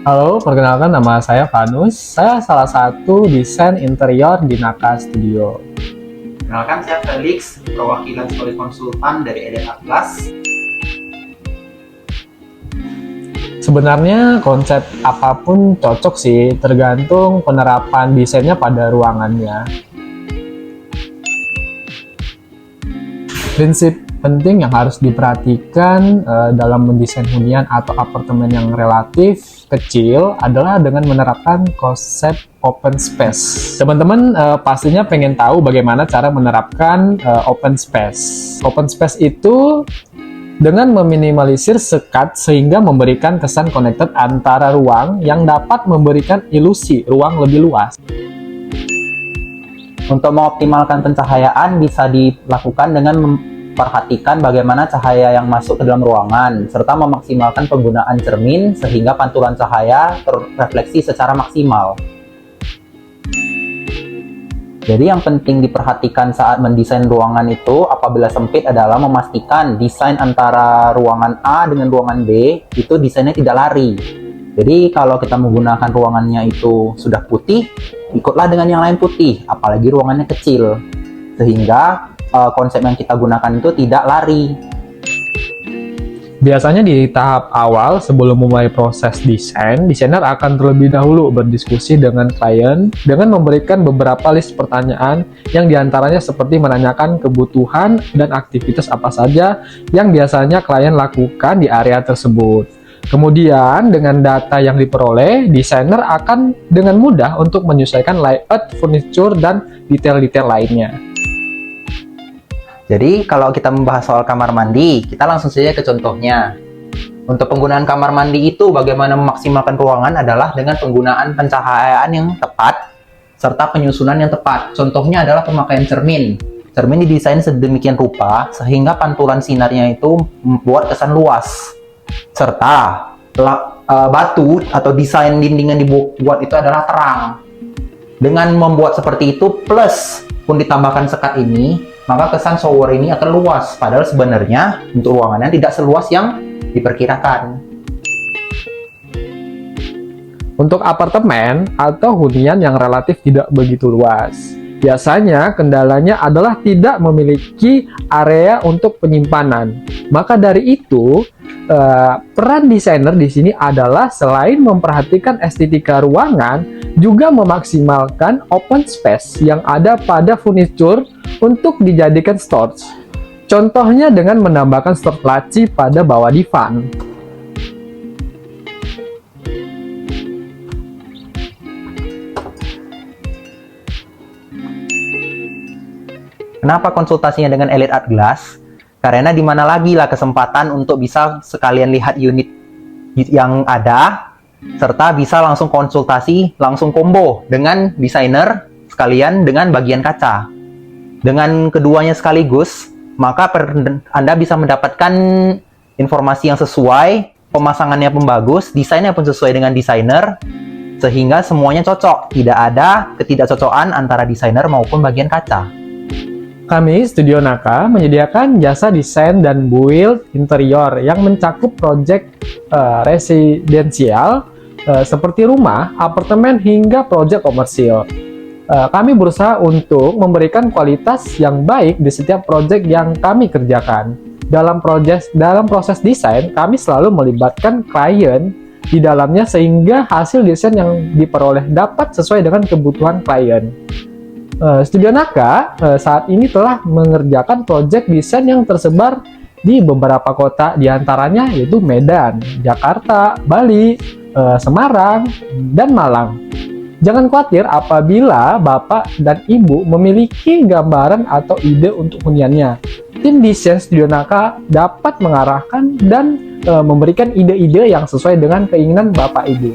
Halo, perkenalkan nama saya Vanus. Saya salah satu desain interior di Naka Studio. Kenalkan, saya Felix, perwakilan sebagai konsultan dari Elite Art Glass. Sebenarnya konsep apapun cocok sih, tergantung penerapan desainnya pada ruangannya. Prinsip penting yang harus diperhatikan dalam mendesain hunian atau apartemen yang relatif kecil adalah dengan menerapkan konsep open space. Teman-teman pastinya pengen tahu bagaimana cara menerapkan open space. Open space itu dengan meminimalisir sekat sehingga memberikan kesan connected antara ruang yang dapat memberikan ilusi ruang lebih luas. Untuk mengoptimalkan pencahayaan bisa dilakukan dengan memperhatikan bagaimana cahaya yang masuk ke dalam ruangan, serta memaksimalkan penggunaan cermin sehingga pantulan cahaya terrefleksi secara maksimal. Jadi yang penting diperhatikan saat mendesain ruangan itu apabila sempit adalah memastikan desain antara ruangan A dengan ruangan B itu desainnya tidak lari. Jadi kalau kita menggunakan ruangannya itu sudah putih, ikutlah dengan yang lain putih, apalagi ruangannya kecil. Sehingga konsep yang kita gunakan itu tidak lari. Biasanya di tahap awal sebelum memulai proses desain, desainer akan terlebih dahulu berdiskusi dengan klien dengan memberikan beberapa list pertanyaan yang diantaranya seperti menanyakan kebutuhan dan aktivitas apa saja yang biasanya klien lakukan di area tersebut. Kemudian dengan data yang diperoleh, desainer akan dengan mudah untuk menyesuaikan layout, furniture, dan detail-detail lainnya. Jadi kalau kita membahas soal kamar mandi, kita langsung saja ke contohnya. Untuk penggunaan kamar mandi itu bagaimana memaksimalkan ruangan adalah dengan penggunaan pencahayaan yang tepat serta penyusunan yang tepat. Contohnya adalah pemakaian cermin. Cermin didesain sedemikian rupa sehingga pantulan sinarnya itu membuat kesan luas. Serta batu atau desain dinding yang dibuat itu adalah terang. Dengan membuat seperti itu plus pun ditambahkan sekat ini, maka kesan shower ini akan luas, padahal sebenarnya untuk ruangannya tidak seluas yang diperkirakan. Untuk apartemen atau hunian yang relatif tidak begitu luas, biasanya kendalanya adalah tidak memiliki area untuk penyimpanan. Maka dari itu, peran desainer di sini adalah selain memperhatikan estetika ruangan, juga memaksimalkan open space yang ada pada furniture untuk dijadikan storage. Contohnya dengan menambahkan storage laci pada bawah divan. Kenapa konsultasinya dengan Elite Art Glass? Karena di mana lagi lah kesempatan untuk bisa sekalian lihat unit yang ada, serta bisa langsung konsultasi, langsung combo dengan desainer sekalian dengan bagian kaca. Dengan keduanya sekaligus, maka Anda bisa mendapatkan informasi yang sesuai, pemasangannya pun bagus, desainnya pun sesuai dengan desainer, sehingga semuanya cocok. Tidak ada ketidakcocokan antara desainer maupun bagian kaca. Kami, Studio Naka, menyediakan jasa desain dan build interior yang mencakup proyek residensial seperti rumah, apartemen, hingga proyek komersil. Kami berusaha untuk memberikan kualitas yang baik di setiap proyek yang kami kerjakan. Dalam proses desain, kami selalu melibatkan klien di dalamnya sehingga hasil desain yang diperoleh dapat sesuai dengan kebutuhan klien. Studio Naka saat ini telah mengerjakan proyek desain yang tersebar di beberapa kota, diantaranya yaitu Medan, Jakarta, Bali, Semarang, dan Malang. Jangan khawatir apabila Bapak dan Ibu memiliki gambaran atau ide untuk huniannya. Tim desain Studio Naka dapat mengarahkan dan memberikan ide-ide yang sesuai dengan keinginan Bapak Ibu.